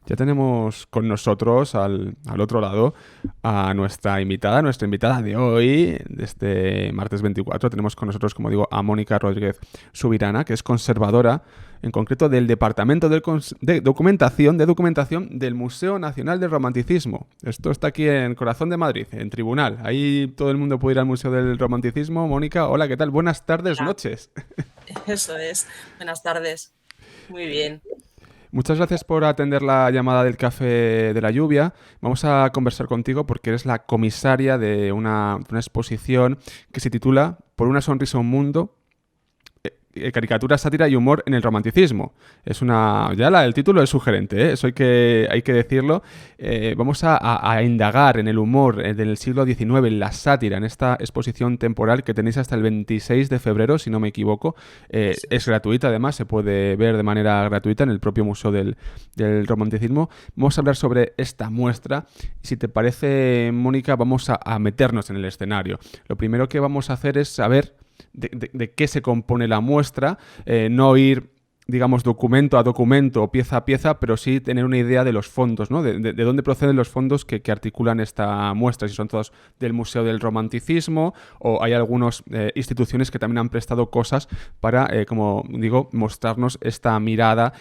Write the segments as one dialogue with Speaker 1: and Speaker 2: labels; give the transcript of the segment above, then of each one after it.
Speaker 1: Ya tenemos con nosotros al otro lado a nuestra invitada de hoy, de este martes 24. Tenemos con nosotros, como digo, a Mónica Rodríguez Subirana, que es conservadora, en concreto del Departamento de Documentación del Museo Nacional del Romanticismo. Esto está aquí en Corazón de Madrid, en Tribunal. Ahí todo el mundo puede ir al Museo del Romanticismo. Mónica, hola, ¿qué tal? Buenas tardes,
Speaker 2: Hola,
Speaker 1: noches.
Speaker 2: eso es. Buenas tardes. Muy bien.
Speaker 1: Muchas gracias por atender la llamada del Café de la Lluvia. Vamos a conversar contigo porque eres la comisaria de una exposición que se titula Por una sonrisa a un mundo, caricatura, sátira y humor en el romanticismo. Es una... el título es sugerente, ¿eh? Eso hay que decirlo. Vamos a indagar en el humor del siglo XIX, en la sátira, en esta exposición temporal que tenéis hasta el 26 de febrero, si no me equivoco.
Speaker 2: Eso
Speaker 1: Es
Speaker 2: es.
Speaker 1: gratuita, además, se puede ver de manera gratuita en el propio Museo del Romanticismo. Vamos a hablar sobre esta muestra. Si te parece, Mónica, vamos a meternos en el escenario. Lo primero que vamos a hacer es saber de qué se compone la muestra, no ir, digamos, documento a documento o pieza a pieza, pero sí tener una idea de los fondos, ¿no? De dónde proceden los fondos que articulan esta muestra, si son todos del Museo del Romanticismo o hay algunas instituciones que también han prestado cosas para, como digo, mostrarnos esta mirada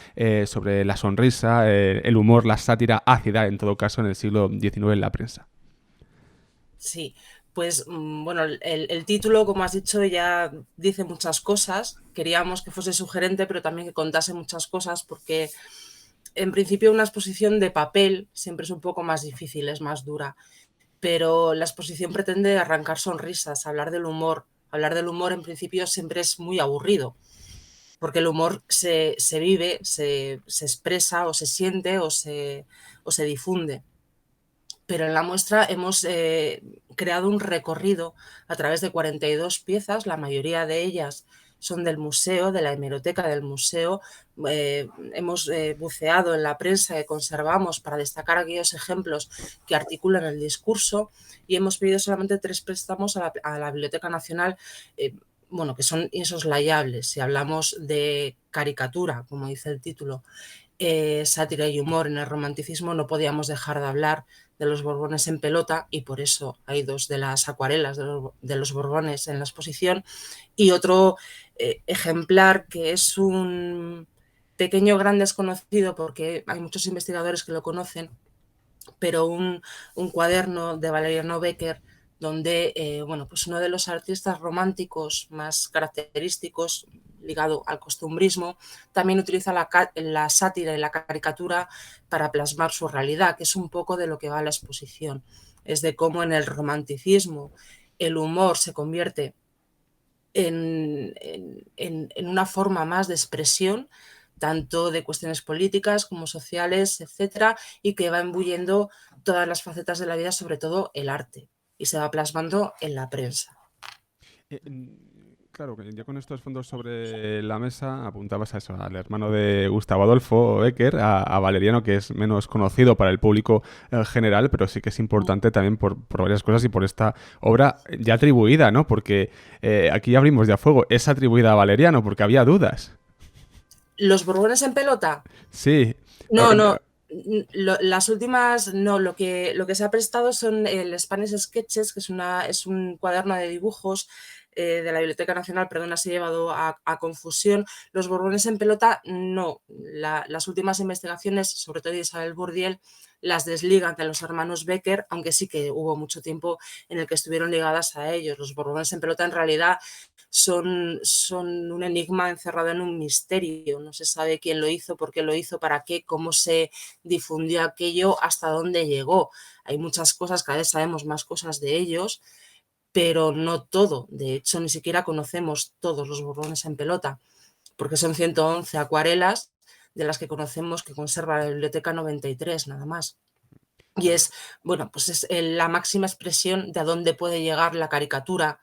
Speaker 1: sobre la sonrisa, el humor, la sátira ácida, en todo caso, en el siglo XIX en la prensa.
Speaker 2: Sí. Pues bueno, el título, como has dicho, ya dice muchas cosas. Queríamos que fuese sugerente, pero también que contase muchas cosas, porque en principio una exposición de papel siempre es un poco más difícil, es más dura. Pero la exposición pretende arrancar sonrisas, hablar del humor. Hablar del humor en principio siempre es muy aburrido, porque el humor se vive, se expresa o se siente o se difunde. Pero en la muestra hemos creado un recorrido a través de 42 piezas, la mayoría de ellas son del museo, de la hemeroteca del museo. Hemos buceado en la prensa que conservamos para destacar aquellos ejemplos que articulan el discurso y hemos pedido solamente 3 préstamos a la Biblioteca Nacional, bueno, que son insoslayables. Si hablamos de caricatura, como dice el título, sátira y humor en el romanticismo, no podíamos dejar de hablar de los Borbones en pelota, y por eso hay 2 de las acuarelas de los Borbones en la exposición, y otro ejemplar que es un pequeño gran desconocido, porque hay muchos investigadores que lo conocen, pero un cuaderno de Valeriano Becker, donde bueno, pues uno de los artistas románticos más característicos, ligado al costumbrismo, también utiliza la sátira y la caricatura para plasmar su realidad, que es un poco de lo que va a la exposición. Es de cómo en el romanticismo el humor se convierte en una forma más de expresión, tanto de cuestiones políticas como sociales, etcétera, y que va embuyendo todas las facetas de la vida, sobre todo el arte, y se va plasmando en la prensa.
Speaker 1: Claro, que ya con estos fondos sobre la mesa apuntabas a eso, al hermano de Gustavo Adolfo Becker, a Valeriano, que es menos conocido para el público general, pero sí que es importante también por varias cosas y por esta obra ya atribuida, ¿no? Porque aquí ya abrimos ya fuego, es atribuida a Valeriano, porque había dudas.
Speaker 2: Los Borbones en pelota.
Speaker 1: Sí.
Speaker 2: No, no. Las últimas, no, lo que se ha prestado son el Spanish Sketches, que es un cuaderno de dibujos de la Biblioteca Nacional, perdona si he llevado a confusión. Los Borbones en pelota, no. Las últimas investigaciones, sobre todo de Isabel Bourdiel, las desligan de los hermanos Becker, aunque sí que hubo mucho tiempo en el que estuvieron ligadas a ellos. Los Borbones en pelota en realidad son un enigma encerrado en un misterio. No se sabe quién lo hizo, por qué lo hizo, para qué, cómo se difundió aquello, hasta dónde llegó. Hay muchas cosas, cada vez sabemos más cosas de ellos, pero no todo. De hecho, ni siquiera conocemos todos los Borbones en pelota, porque son 111 acuarelas, de las que conocemos que conserva la Biblioteca 93, nada más. Y
Speaker 1: Claro.
Speaker 2: es, bueno, pues es la máxima expresión de a dónde puede llegar la caricatura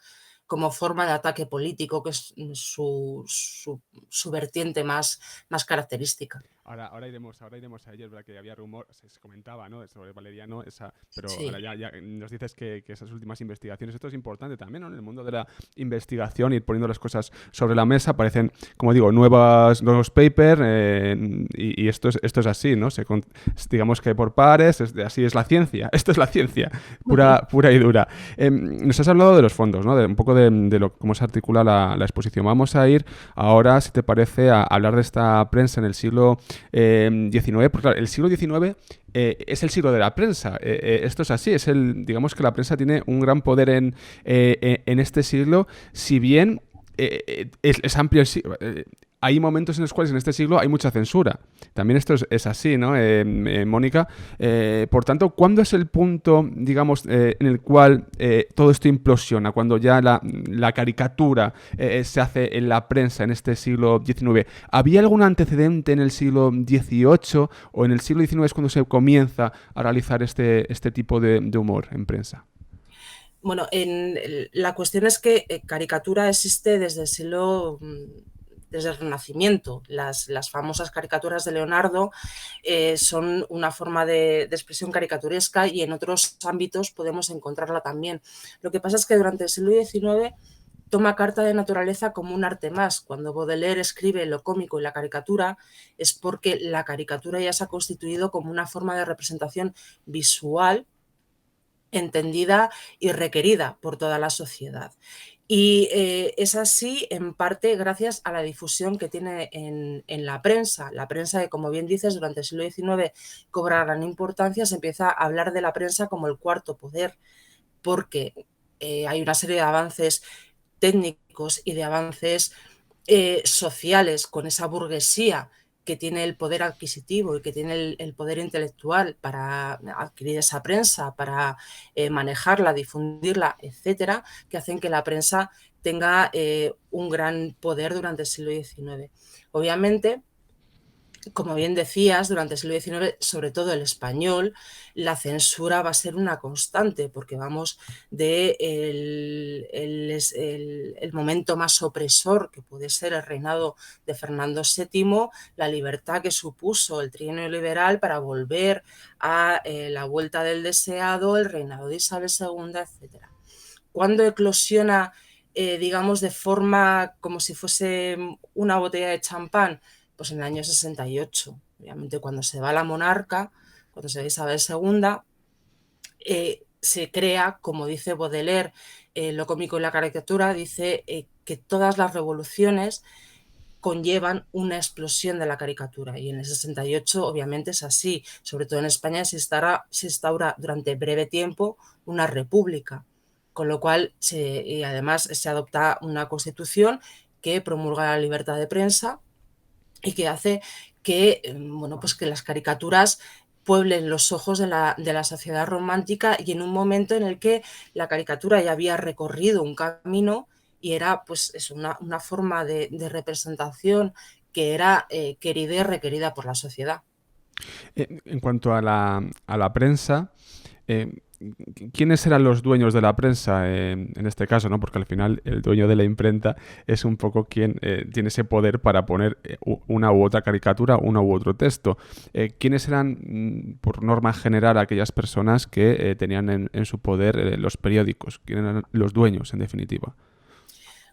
Speaker 2: como forma de ataque político, que es su vertiente más característica.
Speaker 1: Ahora iremos a ello, es verdad que había rumor, se comentaba, ¿no? Sobre Valeriano, pero ahora
Speaker 2: Sí.
Speaker 1: ya nos dices que esas últimas investigaciones, esto es importante también, ¿no? En el mundo de la investigación, ir poniendo las cosas sobre la mesa, aparecen, como digo, nuevos papers, y esto es así, ¿no? Digamos que por pares, así es la ciencia, esto es la ciencia, pura y dura. Nos has hablado de los fondos, ¿no? De un poco de cómo se articula la exposición. Vamos a ir ahora, si te parece, a hablar de esta prensa en el siglo XIX, porque claro, el siglo XIX es el siglo de la prensa. Esto es así, digamos que la prensa tiene un gran poder en este siglo, si bien es amplio el siglo. Hay momentos en los cuales en este siglo hay mucha censura. También esto es así, ¿no, Mónica? Por tanto, ¿cuándo es el punto, digamos, en el cual todo esto implosiona? Cuando ya la caricatura se hace en la prensa en este siglo XIX. ¿Había algún antecedente en el siglo XVIII o en el siglo XIX es cuando se comienza a realizar este tipo de humor en prensa?
Speaker 2: Bueno, la cuestión es que caricatura existe desde el siglo, desde el Renacimiento. Las famosas caricaturas de Leonardo son una forma de expresión caricaturesca y en otros ámbitos podemos encontrarla también. Lo que pasa es que durante el siglo XIX toma carta de naturaleza como un arte más. Cuando Baudelaire escribe lo cómico y la caricatura es porque la caricatura ya se ha constituido como una forma de representación visual entendida y requerida por toda la sociedad. Y es así en parte gracias a la difusión que tiene en la prensa. La prensa que, como bien dices, durante el siglo XIX cobra gran importancia, se empieza a hablar de la prensa como el cuarto poder, porque hay una serie de avances técnicos y de avances sociales con esa burguesía que tiene el poder adquisitivo y que tiene el poder intelectual para adquirir esa prensa, para manejarla, difundirla, etcétera, que hacen que la prensa tenga un gran poder durante el siglo XIX. Obviamente, como bien decías, durante el siglo XIX, sobre todo el español, la censura va a ser una constante, porque vamos de el momento más opresor, que puede ser el reinado de Fernando VII, la libertad que supuso el trienio liberal para volver a la vuelta del deseado, el reinado de Isabel II, etc. Cuando eclosiona, digamos, de forma como si fuese una botella de champán, pues en el año 68, obviamente cuando se va la monarca, cuando se va Isabel II, se crea, como dice Baudelaire, lo cómico y la caricatura, dice que todas las revoluciones conllevan una explosión de la caricatura y en el 68 obviamente es así, sobre todo en España se instaura durante breve tiempo una república, con lo cual y además se adopta una constitución que promulga la libertad de prensa y que hace que, bueno, pues que las caricaturas pueblen los ojos de la sociedad romántica y en un momento en el que la caricatura ya había recorrido un camino y era pues es una forma de representación que era querida y requerida por la sociedad.
Speaker 1: En cuanto a la prensa, eh, ¿quiénes eran los dueños de la prensa en este caso, ¿no? Porque al final el dueño de la imprenta es un poco quien tiene ese poder para poner una u otra caricatura, uno u otro texto. ¿Quiénes eran, por norma general, aquellas personas que tenían en su poder los periódicos? ¿Quiénes eran los dueños, en definitiva?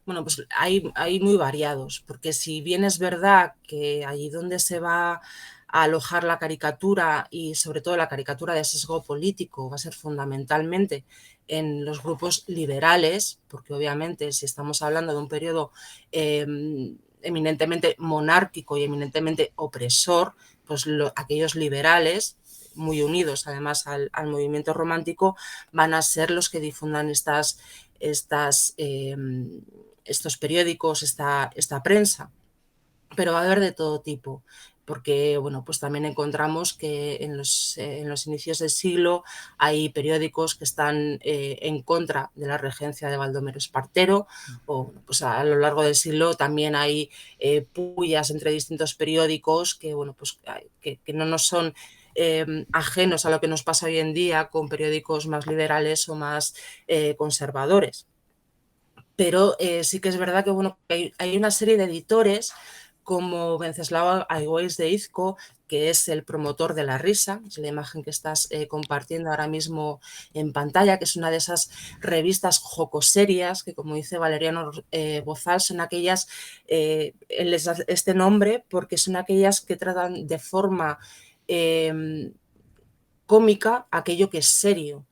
Speaker 2: Bueno, pues hay muy variados, porque si bien es verdad que allí donde se va a alojar la caricatura y sobre todo la caricatura de sesgo político va a ser fundamentalmente en los grupos liberales, porque obviamente si estamos hablando de un periodo eminentemente monárquico y eminentemente opresor, pues aquellos liberales muy unidos además al movimiento romántico van a ser los que difundan estos periódicos, esta prensa, pero va a haber de todo tipo, porque bueno, pues también encontramos que en los inicios del siglo hay periódicos que están en contra de la regencia de Baldomero Espartero, o pues a lo largo del siglo también hay pullas entre distintos periódicos que, bueno, pues, que no nos son ajenos a lo que nos pasa hoy en día con periódicos más liberales o más conservadores. Pero sí que es verdad que bueno, hay una serie de editores como Wenceslao Aigües de Izco, que es el promotor de la risa, es la imagen que estás compartiendo ahora mismo en pantalla, que es una de esas revistas jocoserias que, como dice Valeriano Bozal, son aquellas, él les da este nombre porque son aquellas que tratan de forma cómica aquello que es serio.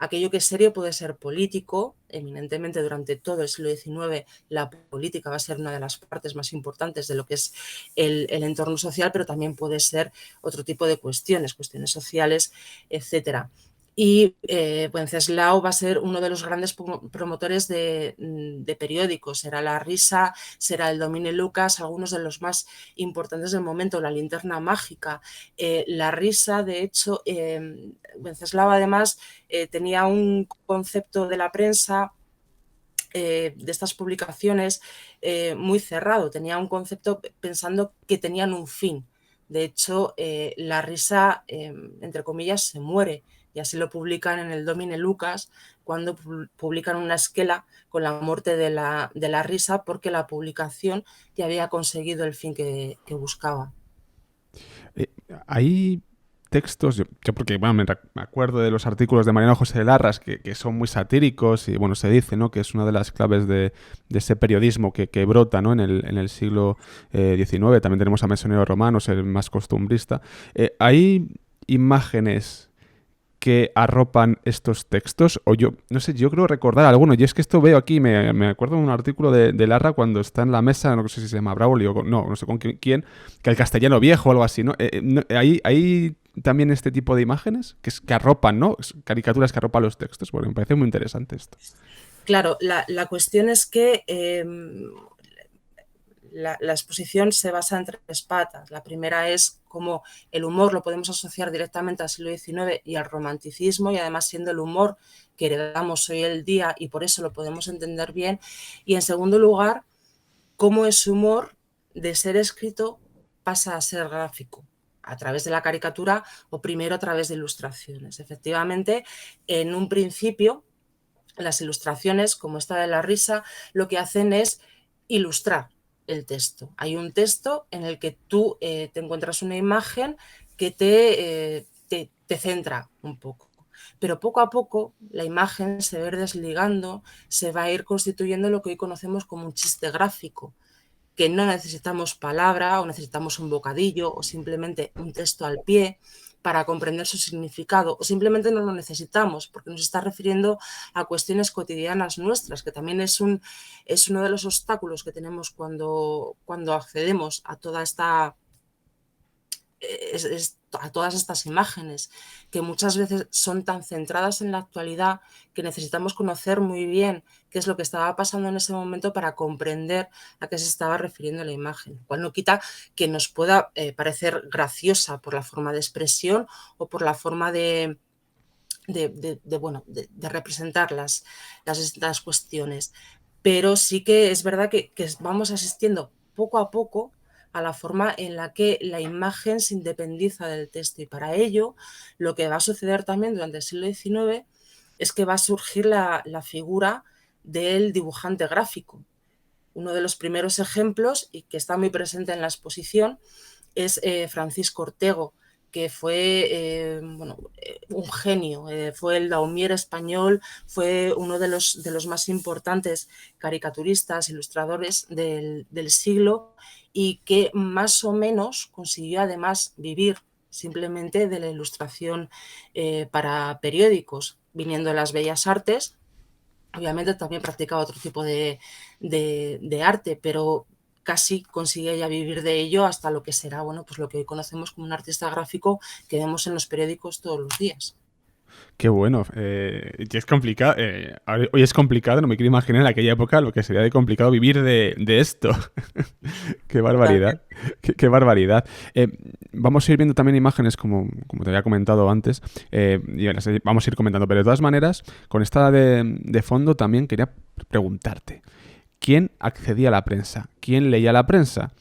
Speaker 2: Aquello que es serio puede ser político, eminentemente durante todo el siglo XIX la política va a ser una de las partes más importantes de lo que es el entorno social, pero también puede ser otro tipo de cuestiones sociales, etcétera. Y Wenceslao va a ser uno de los grandes promotores de periódicos. Será La Risa, será el Domine Lucas, algunos de los más importantes del momento, La Linterna Mágica. La Risa, de hecho, Wenceslao además tenía un concepto de la prensa, de estas publicaciones, muy cerrado. Tenía un concepto pensando que tenían un fin. De hecho, La Risa, entre comillas, se muere. Y así lo publican en el Domine Lucas, cuando publican una esquela con la muerte de la risa, porque la publicación ya había conseguido el fin que buscaba.
Speaker 1: Hay textos, yo porque bueno, me acuerdo de los artículos de Mariano José de Larras que son muy satíricos y bueno, se dice, ¿no?, que es una de las claves de ese periodismo que brota, ¿no?, en el siglo XIX. También tenemos a Mesonero Romanos, el más costumbrista. ¿Hay imágenes que arropan estos textos? O yo, no sé, yo creo recordar alguno. Y es que esto veo aquí, me acuerdo de un artículo de Larra cuando está en la mesa, no sé si se llama Braulio, no sé con quién, que el castellano viejo o algo así, ¿no? ¿Hay también este tipo de imágenes que arropan, ¿no? Caricaturas que arropan los textos. Bueno, me parece muy interesante esto.
Speaker 2: Claro, la cuestión es que la exposición se basa en tres patas. La primera es cómo el humor lo podemos asociar directamente al siglo XIX y al romanticismo, y además siendo el humor que heredamos hoy el día y por eso lo podemos entender bien. Y en segundo lugar, cómo ese humor de ser escrito pasa a ser gráfico a través de la caricatura o primero a través de ilustraciones. Efectivamente, en un principio, las ilustraciones, como esta de La Risa, lo que hacen es ilustrar el texto. Hay un texto en el que tú te encuentras una imagen que te centra un poco. Pero poco a poco la imagen se va a ir desligando, se va a ir constituyendo lo que hoy conocemos como un chiste gráfico, que no necesitamos palabra o necesitamos un bocadillo o simplemente un texto al pie para comprender su significado, o simplemente no lo necesitamos porque nos está refiriendo a cuestiones cotidianas nuestras, que también es uno de los obstáculos que tenemos cuando accedemos a toda esta a todas estas imágenes, que muchas veces son tan centradas en la actualidad que necesitamos conocer muy bien qué es lo que estaba pasando en ese momento para comprender a qué se estaba refiriendo la imagen, lo cual no quita que nos pueda parecer graciosa por la forma de expresión o por la forma de representar las distintas cuestiones. Pero sí que es verdad que vamos asistiendo poco a poco a la forma en la que la imagen se independiza del texto, y para ello lo que va a suceder también durante el siglo XIX es que va a surgir la figura del dibujante gráfico. Uno de los primeros ejemplos, y que está muy presente en la exposición, es Francisco Ortego, que fue un genio, fue el Daumier español, fue uno de los más importantes caricaturistas, ilustradores del siglo, y que más o menos consiguió además vivir simplemente de la ilustración para periódicos, viniendo de las bellas artes. Obviamente también practicaba otro tipo de arte, pero casi consigue ya vivir de ello hasta lo que será, pues lo que hoy conocemos como un artista gráfico que vemos en los periódicos todos los días.
Speaker 1: Qué bueno. Y es complicado. Hoy es complicado, no me quiero imaginar en aquella época lo que sería de complicado vivir de esto. Qué barbaridad. Qué barbaridad. Vamos a ir viendo también imágenes, como te había comentado antes, y vamos a ir comentando. Pero de todas maneras, con esta de fondo también quería preguntarte, ¿quién accedía a la prensa? ¿Quién leía la prensa?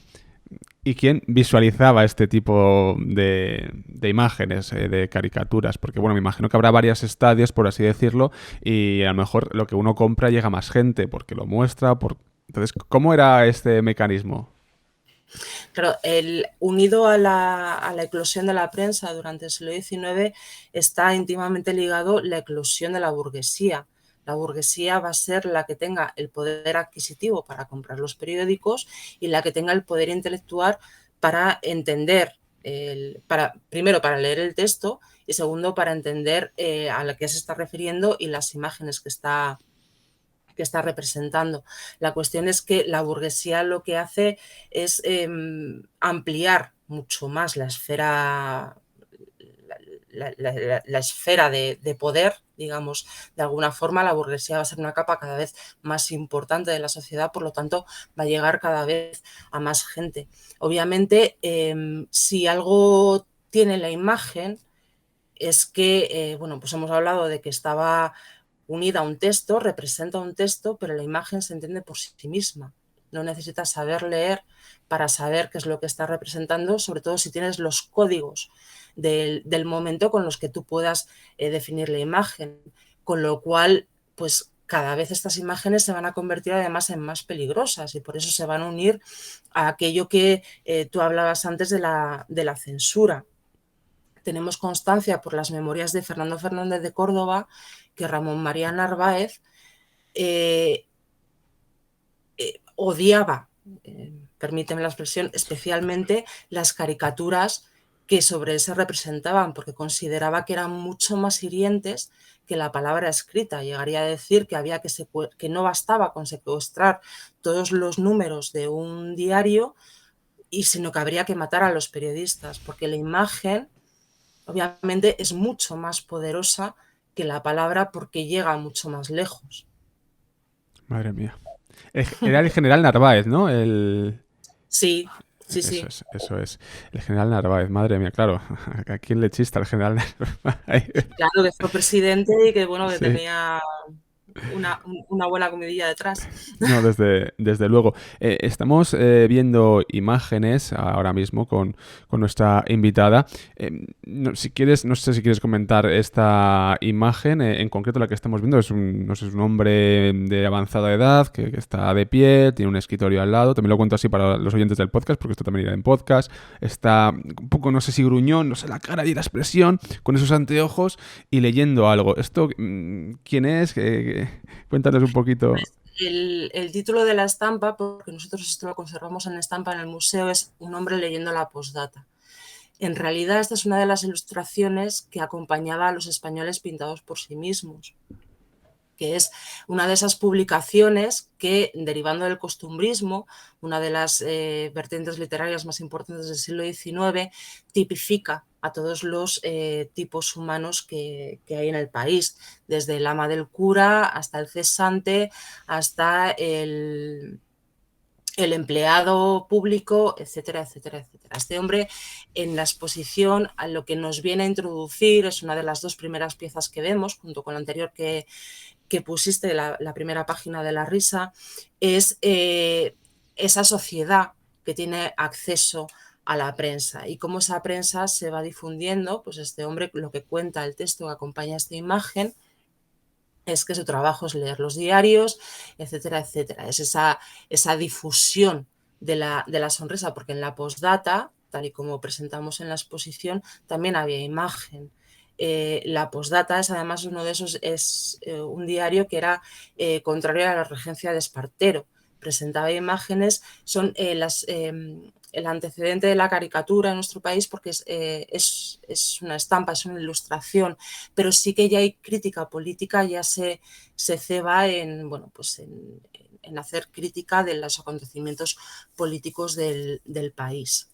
Speaker 1: ¿Y quién visualizaba este tipo de imágenes, de caricaturas? Porque, bueno, me imagino que habrá varios estadios, por así decirlo, y a lo mejor lo que uno compra llega a más gente porque lo muestra. Entonces, ¿cómo era este mecanismo?
Speaker 2: Claro, unido a la eclosión de la prensa durante el siglo XIX está íntimamente ligado la eclosión de la burguesía. La burguesía va a ser la que tenga el poder adquisitivo para comprar los periódicos y la que tenga el poder intelectual para entender, primero para leer el texto y segundo para entender a la que se está refiriendo y las imágenes que está representando. La cuestión es que la burguesía lo que hace es ampliar mucho más la esfera, la esfera de poder, digamos, de alguna forma la burguesía va a ser una capa cada vez más importante de la sociedad, por lo tanto va a llegar cada vez a más gente. Obviamente, si algo tiene la imagen es que, bueno, pues hemos hablado de que estaba unida a un texto, representa un texto, pero la imagen se entiende por sí misma. No necesitas saber leer para saber qué es lo que está representando, sobre todo si tienes los códigos del momento con los que tú puedas definir la imagen. Con lo cual, pues cada vez estas imágenes se van a convertir además en más peligrosas y por eso se van a unir a aquello que tú hablabas antes de la censura. Tenemos constancia por las memorias de Fernando Fernández de Córdoba que Ramón María Narváez odiaba, permíteme la expresión, especialmente las caricaturas que sobre él se representaban, porque consideraba que eran mucho más hirientes que la palabra escrita. Llegaría a decir que, que no bastaba con secuestrar todos los números de un diario, sino que habría que matar a los periodistas, porque la imagen obviamente es mucho más poderosa que la palabra porque llega mucho más lejos.
Speaker 1: Madre mía. Era el general Narváez, ¿no?
Speaker 2: Sí, sí,
Speaker 1: Eso
Speaker 2: sí.
Speaker 1: es, eso es. El general Narváez, madre mía, claro. ¿A quién le chista el general Narváez?
Speaker 2: Claro que fue presidente y que bueno, que
Speaker 1: Sí.
Speaker 2: tenía una buena comidilla detrás.
Speaker 1: No, desde luego. Estamos viendo imágenes ahora mismo con nuestra invitada. Si quieres, no sé si quieres comentar esta imagen. En concreto, la que estamos viendo es no sé, es un hombre de avanzada edad que está de pie, tiene un escritorio al lado. También lo cuento así para los oyentes del podcast, porque esto también irá en podcast. Está un poco, no sé si gruñón, no sé la cara y la expresión, con esos anteojos y leyendo algo. ¿Esto quién es? Cuéntanos un poquito.
Speaker 2: El título de la estampa, porque nosotros esto lo conservamos en estampa en el museo, es Un hombre leyendo la postdata. En realidad, esta es una de las ilustraciones que acompañaba a los españoles pintados por sí mismos, que es una de esas publicaciones que, derivando del costumbrismo, una de las vertientes literarias más importantes del siglo XIX, tipifica a todos los tipos humanos que hay en el país, desde el ama del cura hasta el cesante, hasta el empleado público, etcétera, etcétera, etcétera. Este hombre en la exposición a lo que nos viene a introducir es una de las dos primeras piezas que vemos, junto con la anterior que pusiste, la primera página de la risa, es esa sociedad que tiene acceso a la prensa y cómo esa prensa se va difundiendo. Pues este hombre, lo que cuenta el texto que acompaña esta imagen, es que su trabajo es leer los diarios, etcétera, etcétera. Es esa difusión de la sonrisa, porque en la postdata, tal y como presentamos en la exposición, también había imagen. La postdata es además uno de esos, es un diario que era contrario a la regencia de Espartero. Presentaba imágenes, son el antecedente de la caricatura en nuestro país porque es una estampa, es una ilustración, pero sí que ya hay crítica política, ya se ceba en, bueno, pues en hacer crítica de los acontecimientos políticos del país.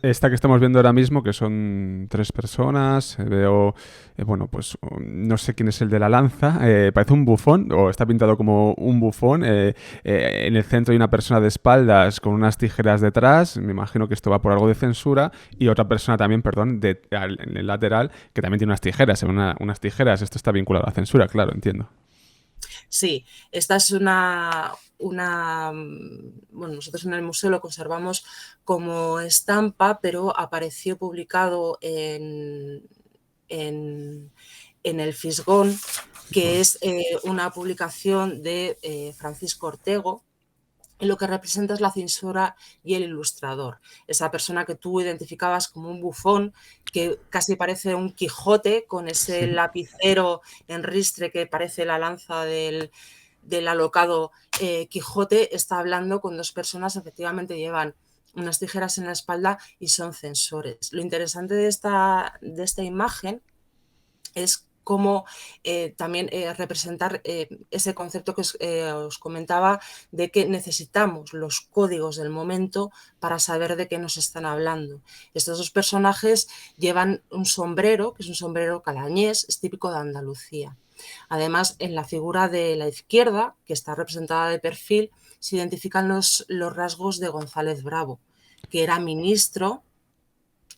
Speaker 1: Esta que estamos viendo ahora mismo, que son 3 personas, veo, bueno, pues no sé quién es el de la lanza, parece un bufón, o está pintado como un bufón, en el centro hay una persona de espaldas con unas tijeras detrás, me imagino que esto va por algo de censura, y otra persona también, perdón, en el lateral, que también tiene unas tijeras, unas tijeras, esto está vinculado a la censura, claro, entiendo.
Speaker 2: Sí, esta es una, bueno, nosotros en el museo lo conservamos como estampa, pero apareció publicado en el Fisgón, que es una publicación de Francisco Ortego, y lo que representa es la censura y el ilustrador. Esa persona que tú identificabas como un bufón, que casi parece un Quijote, con ese
Speaker 1: Sí.
Speaker 2: lapicero en ristre que parece la lanza del alocado Quijote, está hablando con dos personas, efectivamente llevan unas tijeras en la espalda y son censores. Lo interesante de esta imagen es cómo también representar ese concepto que os comentaba de que necesitamos los códigos del momento para saber de qué nos están hablando. Estos dos personajes llevan un sombrero, que es un sombrero calañés, es típico de Andalucía. Además, en la figura de la izquierda, que está representada de perfil, se identifican los rasgos de González Bravo, que era ministro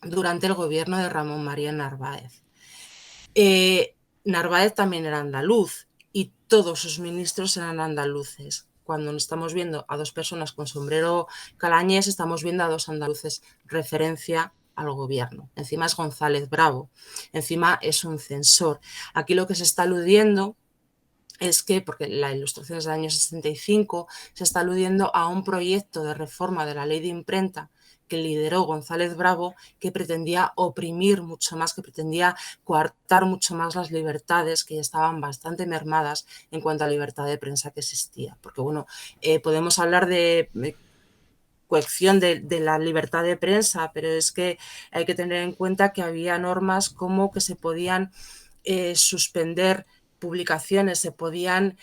Speaker 2: durante el gobierno de Ramón María Narváez. Narváez también era andaluz y todos sus ministros eran andaluces. Cuando estamos viendo a dos personas con sombrero calañés, estamos viendo a dos andaluces, referencia al gobierno. Encima es González Bravo, encima es un censor. Aquí lo que se está aludiendo es que, porque la ilustración es del año 65, se está aludiendo a un proyecto de reforma de la ley de imprenta que lideró González Bravo, que pretendía oprimir mucho más, que pretendía coartar mucho más las libertades, que ya estaban bastante mermadas en cuanto a libertad de prensa que existía. Porque, bueno, podemos hablar de coacción de la libertad de prensa, pero es que hay que tener en cuenta que había normas como que se podían suspender publicaciones, se podían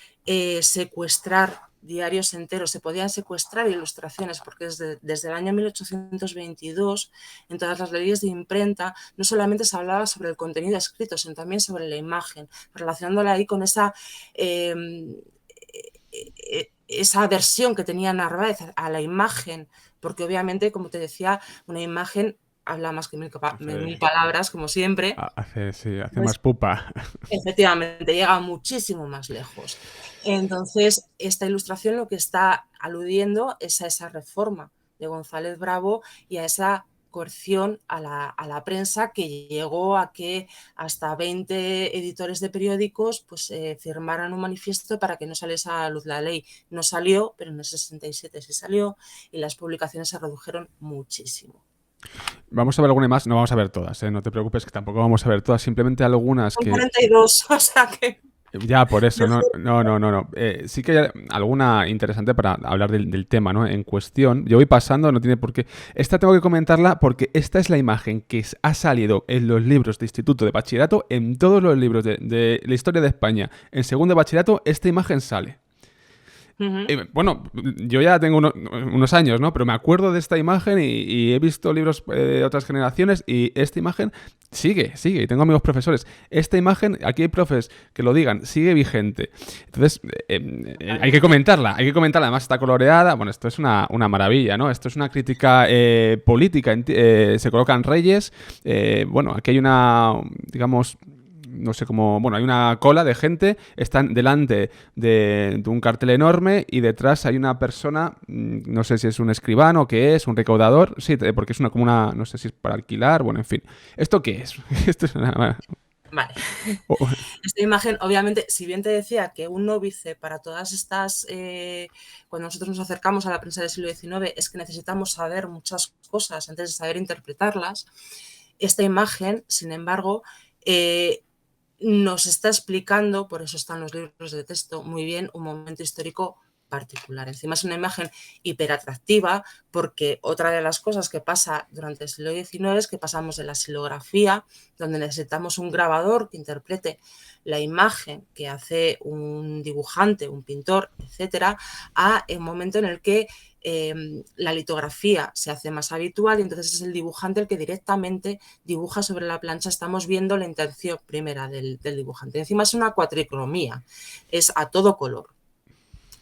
Speaker 2: secuestrar diarios enteros, se podían secuestrar ilustraciones, porque desde el año 1822, en todas las leyes de imprenta, no solamente se hablaba sobre el contenido escrito, sino también sobre la imagen, relacionándola ahí con esa aversión que tenía Narváez a la imagen, porque obviamente, como te decía, una imagen habla más que mil palabras, como siempre.
Speaker 1: Hace
Speaker 2: Pues,
Speaker 1: más pupa.
Speaker 2: efectivamente, llega muchísimo más lejos. Entonces, esta ilustración lo que está aludiendo es a esa reforma de González Bravo y a esa coerción a la prensa que llegó a que hasta 20 editores de periódicos pues, firmaran un manifiesto para que no saliese a la luz la ley. No salió, pero en el 67 sí salió y las publicaciones se redujeron muchísimo.
Speaker 1: Vamos a ver alguna más, no vamos a ver todas, ¿eh? No te preocupes que tampoco vamos a ver todas, simplemente algunas
Speaker 2: Son
Speaker 1: que...
Speaker 2: 42, o sea que...
Speaker 1: Ya, por eso, no,
Speaker 2: Mejor.
Speaker 1: no, no, no, no. Sí que hay alguna interesante para hablar del tema, ¿no? En cuestión. Yo voy pasando, no tiene por qué. Esta tengo que comentarla porque esta es la imagen que ha salido en los libros de instituto de bachillerato, en todos los libros de la historia de España. En segundo de bachillerato, esta imagen sale.
Speaker 2: Ujú.
Speaker 1: Bueno, yo ya tengo unos años, ¿no? Pero me acuerdo de esta imagen y he visto libros de otras generaciones y esta imagen sigue, y tengo amigos profesores. Esta imagen, aquí hay profes que lo digan, sigue vigente. Entonces, hay que comentarla, además está coloreada. Bueno, esto es una maravilla, ¿no? Esto es una crítica política. Se colocan reyes. Bueno, aquí hay una, digamos... No sé cómo... Bueno, hay una cola de gente, están delante de un cartel enorme y detrás hay una persona, no sé si es un escribano o qué es, un recaudador, sí, porque es como una... No sé si es para alquilar, bueno, en fin. ¿Esto qué es? Esto es una...
Speaker 2: Vale. Esta imagen, obviamente, si bien te decía que un óbice para todas estas, cuando nosotros nos acercamos a la prensa del siglo XIX, es que necesitamos saber muchas cosas antes de saber interpretarlas, esta imagen, sin embargo, nos está explicando, por eso están los libros de texto, muy bien un momento histórico particular. Encima es una imagen hiperatractiva porque otra de las cosas que pasa durante el siglo XIX es que pasamos de la silografía, donde necesitamos un grabador que interprete la imagen que hace un dibujante, un pintor, etcétera, a un momento en el que la litografía se hace más habitual y entonces es el dibujante el que directamente dibuja sobre la plancha. Estamos viendo la intención primera del dibujante. Encima es una cuatricromía, es a todo color.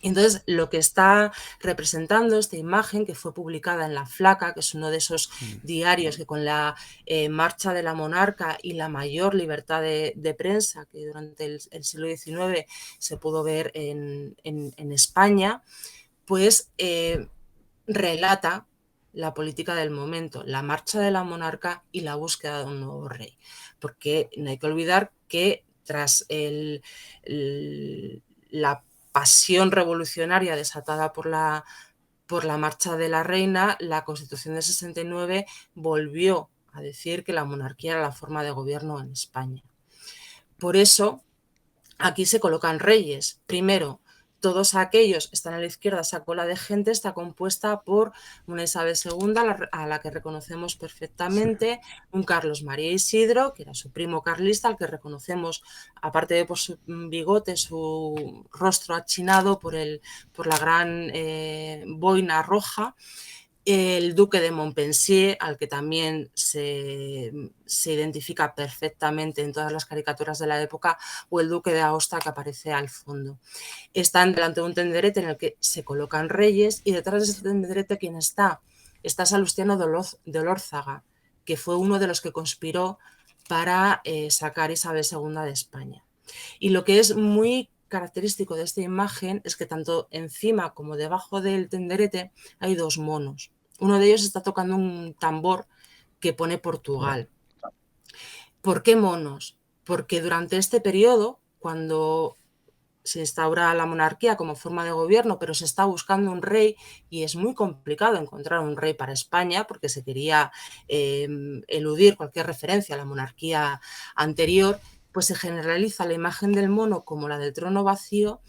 Speaker 2: Entonces, lo que está representando esta imagen, que fue publicada en La Flaca, que es uno de esos diarios que con la marcha de la monarca y la mayor libertad de prensa que durante el siglo XIX se pudo ver en España, pues relata la política del momento, la marcha de la monarca y la búsqueda de un nuevo rey. Porque no hay que olvidar que tras la pasión revolucionaria desatada por la por la marcha de la reina, la Constitución de 69 volvió a decir que la monarquía era la forma de gobierno en España. Por eso, aquí se colocan reyes. Primero, todos aquellos, están a la izquierda, esa cola de gente está compuesta por una Isabel II, a la que reconocemos
Speaker 1: Sí.
Speaker 2: perfectamente, un Carlos María Isidro, que era su primo carlista, al que reconocemos, aparte de por su bigote, su rostro achinado por la gran boina roja, el duque de Montpensier, al que también se identifica perfectamente en todas las caricaturas de la época, o el duque de Aosta, que aparece al fondo. Están delante de un tenderete en el que se colocan reyes, y detrás de ese tenderete, ¿quién está? Está Salustiano de Olórzaga, que fue uno de los que conspiró para sacar Isabel II de España. Y lo que es muy característico de esta imagen es que tanto encima como debajo del tenderete hay dos monos. Uno de ellos está tocando un tambor que pone Portugal. ¿Por qué monos? Porque durante este periodo, cuando se instaura la monarquía como forma de gobierno, pero se está buscando un rey, y es muy complicado encontrar un rey para España porque se quería eludir cualquier referencia a la monarquía anterior, pues se generaliza la imagen del mono como la del trono vacío,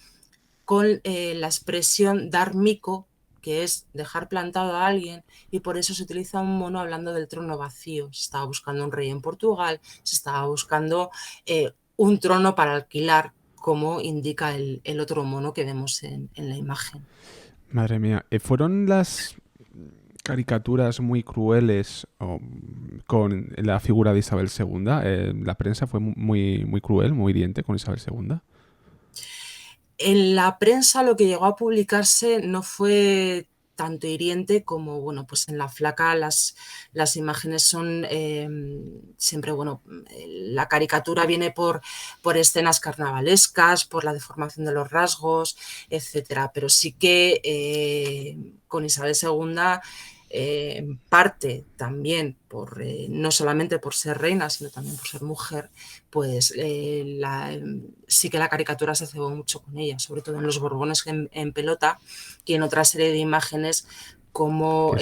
Speaker 2: con la expresión dar mico, que es dejar plantado a alguien, y por eso se utiliza un mono hablando del trono vacío. Se estaba buscando un rey en Portugal, se estaba buscando un trono para alquilar, como indica el otro mono que vemos en la imagen.
Speaker 1: Madre mía, ¿fueron las caricaturas muy crueles con la figura de Isabel II? La prensa fue muy cruel, muy hiriente con Isabel II.
Speaker 2: En la prensa lo que llegó a publicarse no fue tanto hiriente como, bueno, pues en La Flaca las imágenes son siempre, bueno, la caricatura viene por escenas carnavalescas, por la deformación de los rasgos, etcétera. Pero sí que con Isabel II, en parte también por no solamente por ser reina, sino también por ser mujer, pues sí que la caricatura se cebó mucho con ella, sobre todo en Los Borbones en pelota y en otra serie de imágenes como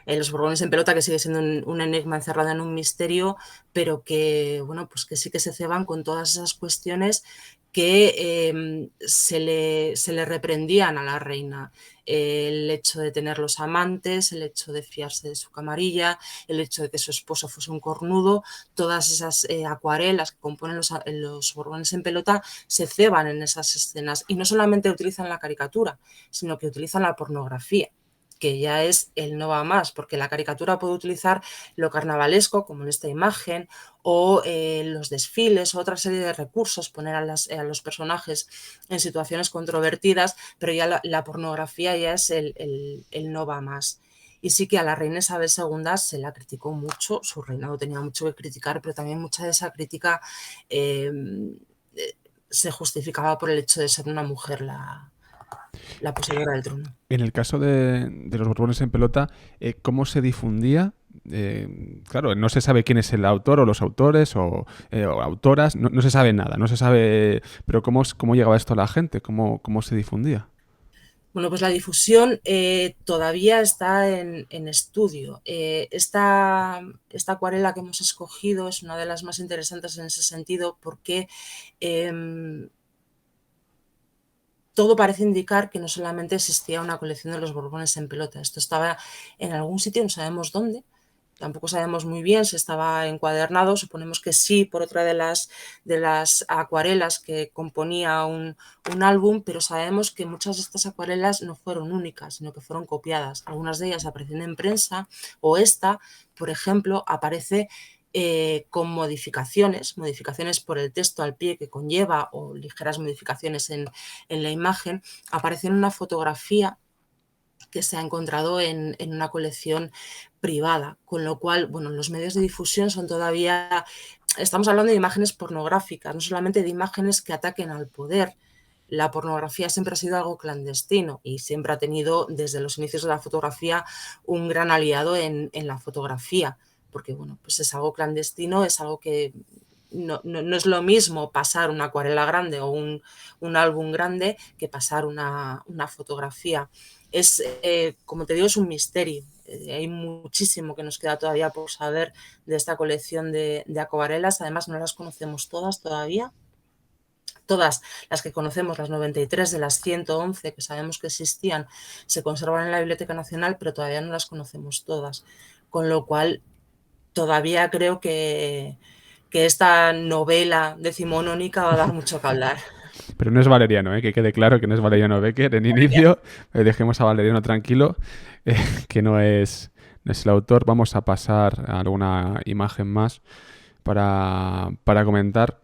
Speaker 2: Los Borbones en pelota, que sigue siendo un enigma encerrado en un misterio, pero que, bueno, pues que sí que se ceban con todas esas cuestiones que se le reprendían a la reina. El hecho de tener los amantes, el hecho de fiarse de su camarilla, el hecho de que su esposo fuese un cornudo, todas esas acuarelas que componen los Borbones en pelota se ceban en esas escenas. Y no solamente utilizan la caricatura, sino que utilizan la pornografía, que ya es el no va más, porque la caricatura puede utilizar lo carnavalesco, como en esta imagen, o los desfiles, o otra serie de recursos, poner a los personajes en situaciones controvertidas, pero ya la pornografía ya es el no va más. Y sí que a la reina Isabel II se la criticó mucho, su reinado tenía mucho que criticar, pero también mucha de esa crítica eh, se justificaba por el hecho de ser una mujer la poseedora del trono.
Speaker 1: En el caso de los Borbones en pelota, ¿cómo se difundía? Claro, no se sabe quién es el autor o los autores o autoras, no se sabe nada, no se sabe, pero ¿cómo llegaba esto a la gente? ¿Cómo se difundía?
Speaker 2: Bueno, pues la difusión todavía está en estudio. Esta acuarela que hemos escogido es una de las más interesantes en ese sentido, porque todo parece indicar que no solamente existía una colección de los Borbones en pelota. Esto estaba en algún sitio, no sabemos dónde. Tampoco sabemos muy bien si estaba encuadernado. Suponemos que sí, por otra de las acuarelas que componía un álbum, pero sabemos que muchas de estas acuarelas no fueron únicas, sino que fueron copiadas. Algunas de ellas aparecen en prensa, o esta, por ejemplo, aparece con modificaciones por el texto al pie que conlleva, o ligeras modificaciones en la imagen. Aparece en una fotografía que se ha encontrado en una colección privada, con lo cual, bueno, los medios de difusión son todavía, estamos hablando de imágenes pornográficas, no solamente de imágenes que ataquen al poder. La pornografía siempre ha sido algo clandestino y siempre ha tenido, desde los inicios de la fotografía, un gran aliado en la fotografía, porque, bueno, pues es algo clandestino, es algo que no es lo mismo pasar una acuarela grande o un álbum grande que pasar una fotografía. Es, como te digo, es un misterio. Hay muchísimo que nos queda todavía por saber de esta colección de acuarelas. Además, no las conocemos todas todavía. Todas las que conocemos, las 93 de las 111 que sabemos que existían, se conservan en la Biblioteca Nacional, pero todavía no las conocemos todas. Con lo cual, todavía creo que esta novela decimonónica va a dar mucho que hablar.
Speaker 1: Pero no es Valeriano, que quede claro que no es Valeriano Becker en inicio. Dejemos a Valeriano tranquilo, que no es el autor. Vamos a pasar a alguna imagen más para comentar.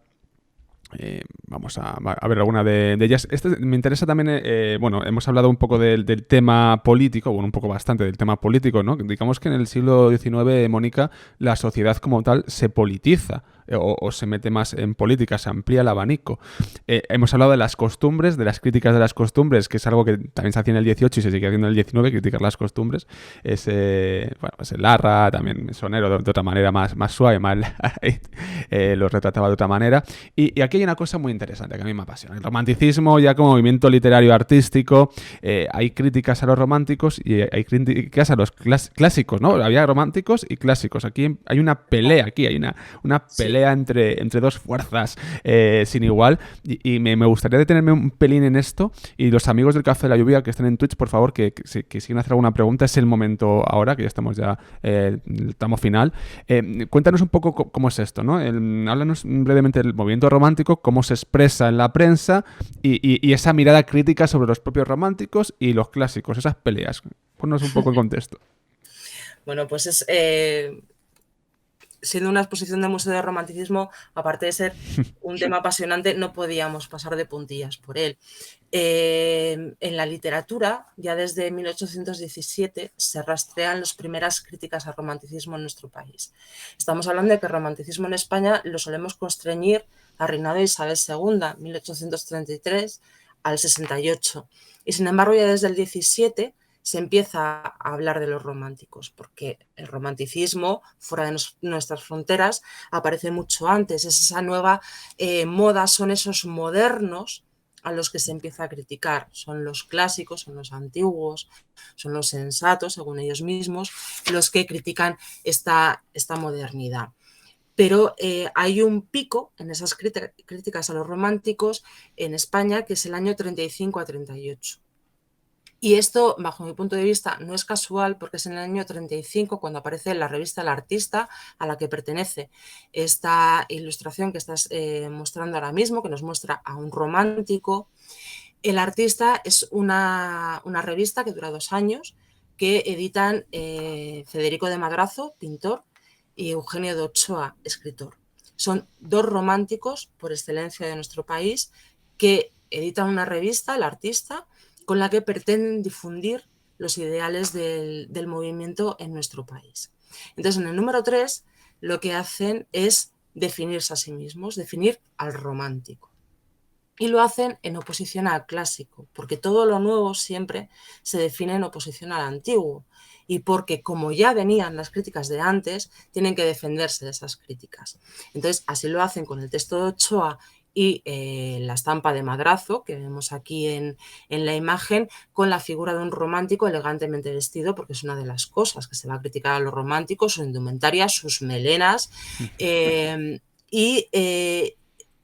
Speaker 1: Vamos a ver alguna de ellas. Me interesa también, bueno, hemos hablado un poco del tema político, bueno, un poco bastante del tema político, ¿no? Digamos que en el siglo XIX, Mónica, la sociedad como tal se politiza o se mete más en política, se amplía el abanico. Hemos hablado de las costumbres, de las críticas de las costumbres, que es algo que también se hacía en el 18 y se sigue haciendo en el 19, criticar las costumbres. Bueno, pues el Larra, también Sonero, de otra manera más suave, más los retrataba de otra manera. Y aquí hay una cosa muy interesante que a mí me apasiona. El romanticismo ya como movimiento literario artístico, hay críticas a los románticos y hay críticas a los clásicos, ¿no? Había románticos y clásicos. Aquí hay una pelea, hay una pelea entre dos fuerzas sin igual. Y me gustaría detenerme un pelín en esto. Y los amigos del Café de la Lluvia que estén en Twitch, por favor, que siguen hacer alguna pregunta, es el momento ahora, que ya estamos estamos final. Cuéntanos un poco cómo es esto, ¿no? Háblanos brevemente del movimiento romántico, cómo se expresa en la prensa y esa mirada crítica sobre los propios románticos y los clásicos, esas peleas. Ponnos un poco en contexto.
Speaker 2: Bueno, pues es... siendo una exposición de Museo de Romanticismo, aparte de ser un tema apasionante, no podíamos pasar de puntillas por él. En la literatura, ya desde 1817, se rastrean las primeras críticas al romanticismo en nuestro país. Estamos hablando de que el romanticismo en España lo solemos constreñir al reinado de Isabel II, 1833 al 68. Y sin embargo, ya desde el 17 se empieza a hablar de los románticos, porque el romanticismo fuera de nuestras fronteras aparece mucho antes. Es esa nueva moda, son esos modernos a los que se empieza a criticar. Son los clásicos, son los antiguos, son los sensatos, según ellos mismos, los que critican esta modernidad. Pero hay un pico en esas críticas a los románticos en España, que es el año 35 a 38. Y esto, bajo mi punto de vista, no es casual, porque es en el año 35 cuando aparece la revista El Artista, a la que pertenece esta ilustración que estás mostrando ahora mismo, que nos muestra a un romántico. El Artista es una revista que dura 2 años, que editan Federico de Madrazo, pintor, y Eugenio de Ochoa, escritor. Son 2 románticos por excelencia de nuestro país que editan una revista, El Artista, con la que pretenden difundir los ideales del movimiento en nuestro país. Entonces, en el número 3, lo que hacen es definirse a sí mismos, definir al romántico. Y lo hacen en oposición al clásico, porque todo lo nuevo siempre se define en oposición al antiguo. Y porque, como ya venían las críticas de antes, tienen que defenderse de esas críticas. Entonces, así lo hacen con el texto de Ochoa y la estampa de Madrazo, que vemos aquí en la imagen, con la figura de un romántico elegantemente vestido, porque es una de las cosas que se va a criticar a los románticos, su indumentaria, sus melenas,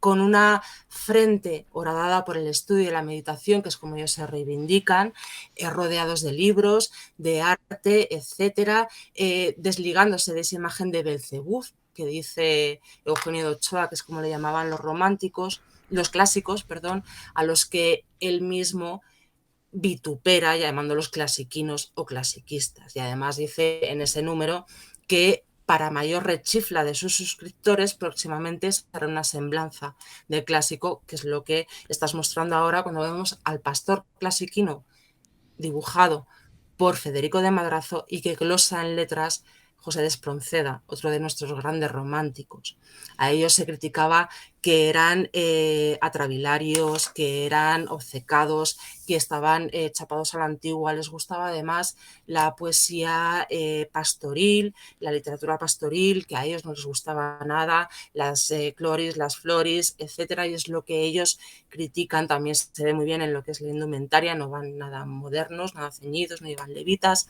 Speaker 2: con una frente horadada por el estudio y la meditación, que es como ellos se reivindican, rodeados de libros, de arte, etcétera, desligándose de esa imagen de Belcebú, que dice Eugenio de Ochoa, que es como le llamaban los románticos, los clásicos, perdón, a los que él mismo vitupera, llamándolos clasiquinos o clasiquistas. Y además dice en ese número que para mayor rechifla de sus suscriptores, próximamente será una semblanza del clásico, que es lo que estás mostrando ahora cuando vemos al pastor clasiquino dibujado por Federico de Madrazo y que glosa en letras José de Espronceda, otro de nuestros grandes románticos. A ellos se criticaba que eran atrabilarios, que eran obcecados, que estaban chapados a la antigua. Les gustaba además la poesía pastoril, la literatura pastoril, que a ellos no les gustaba nada, las cloris, las floris, etcétera, y es lo que ellos critican. También se ve muy bien en lo que es la indumentaria, no van nada modernos, nada ceñidos, no llevan levitas,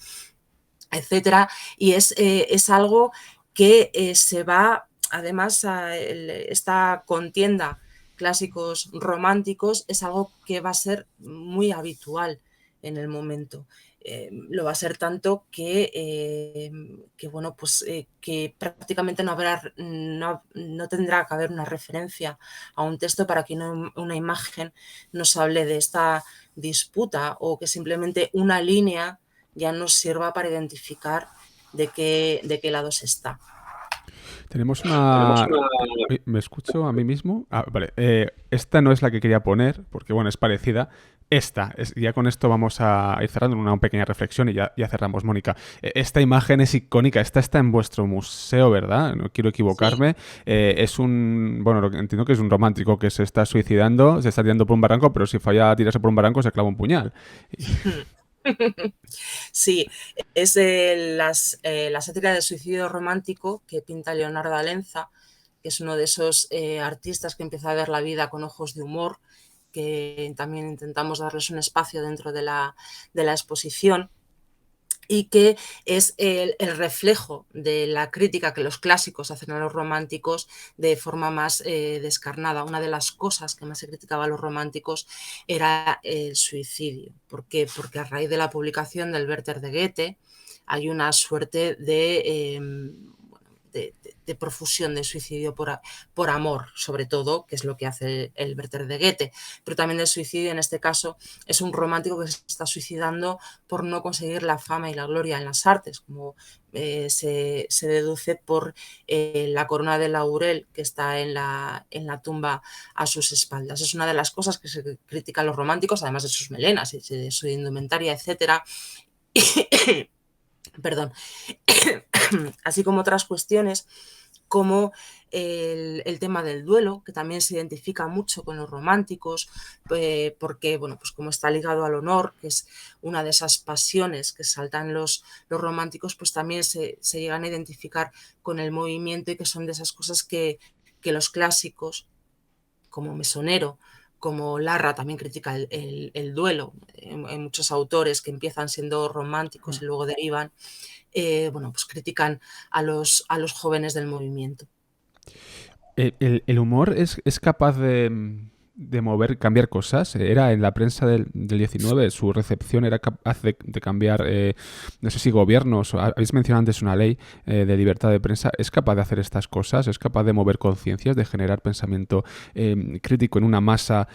Speaker 2: etcétera, y es algo que se va, además, esta contienda clásicos románticos es algo que va a ser muy habitual en el momento. Lo va a ser tanto que bueno, pues que prácticamente no tendrá que haber una referencia a un texto para que una imagen nos hable de esta disputa, o que simplemente una línea ya nos sirva para identificar de qué lado se está.
Speaker 1: Tenemos
Speaker 2: Tenemos
Speaker 1: una...
Speaker 2: una...
Speaker 1: ¿Me escucho a mí mismo? Ah, vale. Esta no es la que quería poner, porque bueno, es parecida. Ya con esto vamos a ir cerrando una pequeña reflexión y ya cerramos, Mónica. Esta imagen es icónica, esta está en vuestro museo, ¿verdad? No quiero equivocarme. Sí. Es bueno, entiendo que es un romántico que se está suicidando, se está tirando por un barranco, pero si falla a tirarse por un barranco se clava un puñal.
Speaker 2: Sí, es la sátira del suicidio romántico que pinta Leonardo Alenza, que es uno de esos artistas que empieza a ver la vida con ojos de humor, que también intentamos darles un espacio dentro de la exposición, y que es el reflejo de la crítica que los clásicos hacen a los románticos de forma más descarnada. Una de las cosas que más se criticaba a los románticos era el suicidio. ¿Por qué? Porque a raíz de la publicación del Werther de Goethe hay una suerte de profusión de suicidio por amor, sobre todo, que es lo que hace el Werther de Goethe, pero también el suicidio en este caso es un romántico que se está suicidando por no conseguir la fama y la gloria en las artes, como se deduce por la corona de laurel que está en la tumba a sus espaldas. Es una de las cosas que se critican a los románticos, además de sus melenas y de su indumentaria, etcétera. Perdón. Así como otras cuestiones como el tema del duelo, que también se identifica mucho con los románticos, porque, bueno, pues como está ligado al honor, que es una de esas pasiones que saltan los románticos, pues también se llegan a identificar con el movimiento, y que son de esas cosas que los clásicos, como Mesonero, como Larra, también critica el duelo. Hay muchos autores que empiezan siendo románticos y luego derivan. Bueno, pues critican a los jóvenes del movimiento.
Speaker 1: El humor es capaz de mover, cambiar cosas. Era en la prensa del 19, su recepción era capaz de cambiar, no sé si gobiernos, habéis mencionado antes una ley de libertad de prensa, ¿es capaz de hacer estas cosas? ¿Es capaz de mover conciencias, de generar pensamiento crítico en una masa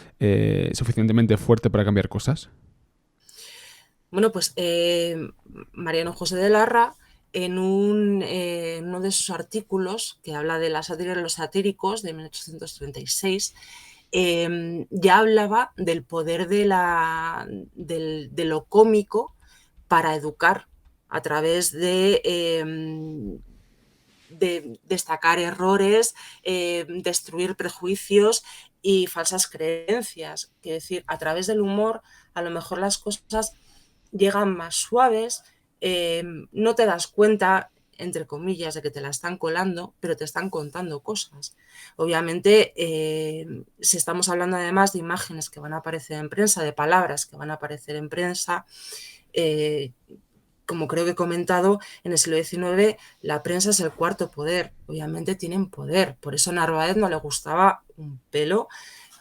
Speaker 1: suficientemente fuerte para cambiar cosas?
Speaker 2: Bueno, pues Mariano José de Larra, en uno de sus artículos que habla de la sátira de los satíricos de 1836, ya hablaba del poder de lo cómico para educar a través de destacar errores, destruir prejuicios y falsas creencias. Quiero decir, a través del humor, a lo mejor las cosas llegan más suaves, no te das cuenta, entre comillas, de que te la están colando, pero te están contando cosas. Obviamente, si estamos hablando además de imágenes que van a aparecer en prensa, de palabras que van a aparecer en prensa, como creo que he comentado, en el siglo XIX la prensa es el cuarto poder. Obviamente tienen poder. Por eso a Narváez no le gustaba un pelo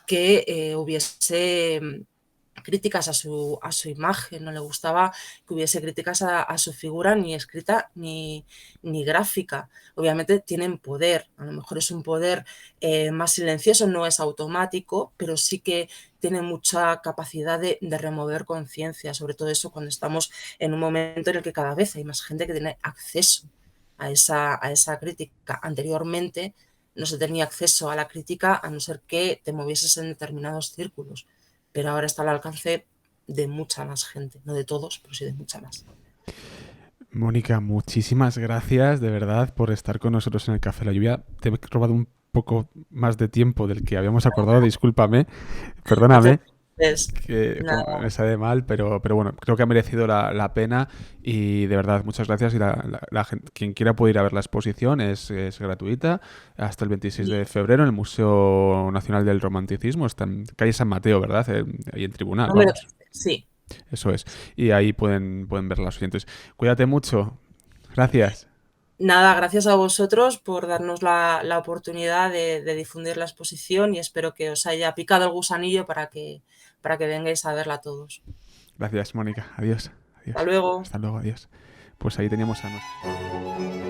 Speaker 2: que hubiese críticas a su imagen, no le gustaba que hubiese críticas a su figura, ni escrita ni gráfica. Obviamente tienen poder, a lo mejor es un poder más silencioso, no es automático, pero sí que tiene mucha capacidad de remover conciencia, sobre todo eso cuando estamos en un momento en el que cada vez hay más gente que tiene acceso a esa crítica. Anteriormente no se tenía acceso a la crítica a no ser que te movieses en determinados círculos, pero ahora está al alcance de mucha más gente, no de todos, pero sí de mucha más.
Speaker 1: Mónica, muchísimas gracias de verdad por estar con nosotros en el Café La Lluvia. Te he robado un poco más de tiempo del que habíamos acordado, discúlpame,
Speaker 2: No te
Speaker 1: perdóname,
Speaker 2: preocupes.
Speaker 1: que como
Speaker 2: Nada.
Speaker 1: me sale mal, pero bueno, creo que ha merecido la pena y de verdad muchas gracias y quien quiera puede ir a ver la exposición, es gratuita hasta el 26
Speaker 2: Y
Speaker 1: de febrero en el Museo Nacional del Romanticismo, está en calle San Mateo, ¿verdad? Ahí en Tribunal,
Speaker 2: número
Speaker 1: vamos,
Speaker 2: 15, sí.
Speaker 1: eso es. Y ahí pueden ver los oyentes. Cuídate mucho, gracias.
Speaker 2: Nada, gracias a vosotros por darnos la oportunidad de difundir la exposición y espero que os haya picado el gusanillo para que vengáis a verla todos.
Speaker 1: Gracias, Mónica. Adiós.
Speaker 2: Hasta
Speaker 1: Adiós.
Speaker 2: luego.
Speaker 1: Hasta luego, adiós. Pues ahí teníamos a nuestro...